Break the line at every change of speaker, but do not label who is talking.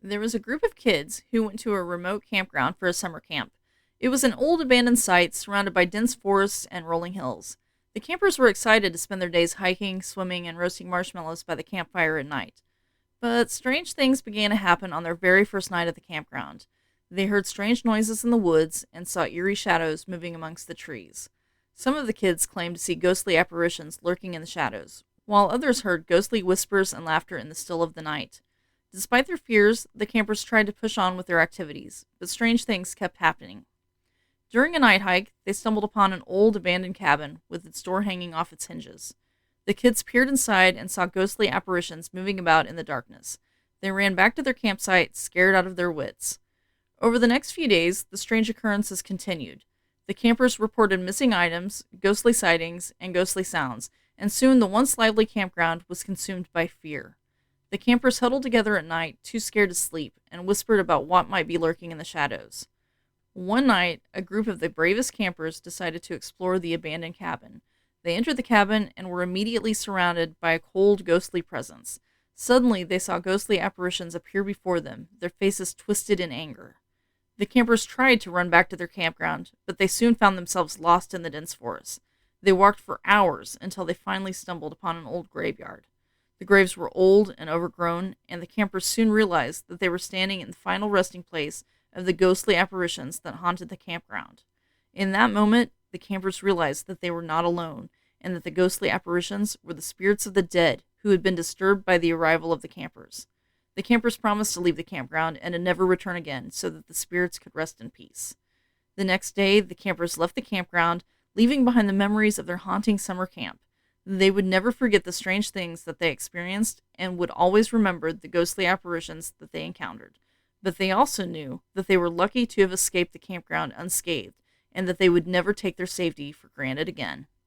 There was a group of kids who went to a remote campground for a summer camp. It was an old abandoned site surrounded by dense forests and rolling hills. The campers were excited to spend their days hiking, swimming, and roasting marshmallows by the campfire at night. But strange things began to happen on their very first night at the campground. They heard strange noises in the woods and saw eerie shadows moving amongst the trees. Some of the kids claimed to see ghostly apparitions lurking in the shadows, while others heard ghostly whispers and laughter in the still of the night. Despite their fears, the campers tried to push on with their activities, but strange things kept happening. During a night hike, they stumbled upon an old abandoned cabin with its door hanging off its hinges. The kids peered inside and saw ghostly apparitions moving about in the darkness. They ran back to their campsite, scared out of their wits. Over the next few days, the strange occurrences continued. The campers reported missing items, ghostly sightings, and ghostly sounds, and soon the once lively campground was consumed by fear. The campers huddled together at night, too scared to sleep, and whispered about what might be lurking in the shadows. One night, a group of the bravest campers decided to explore the abandoned cabin. They entered the cabin and were immediately surrounded by a cold, ghostly presence. Suddenly, they saw ghostly apparitions appear before them, their faces twisted in anger. The campers tried to run back to their campground, but they soon found themselves lost in the dense forest. They walked for hours until they finally stumbled upon an old graveyard. The graves were old and overgrown, and the campers soon realized that they were standing in the final resting place of the ghostly apparitions that haunted the campground. In that moment, the campers realized that they were not alone, and that the ghostly apparitions were the spirits of the dead who had been disturbed by the arrival of the campers. The campers promised to leave the campground and to never return again so that the spirits could rest in peace. The next day, the campers left the campground, leaving behind the memories of their haunting summer camp. They would never forget the strange things that they experienced and would always remember the ghostly apparitions that they encountered. But they also knew that they were lucky to have escaped the campground unscathed and that they would never take their safety for granted again.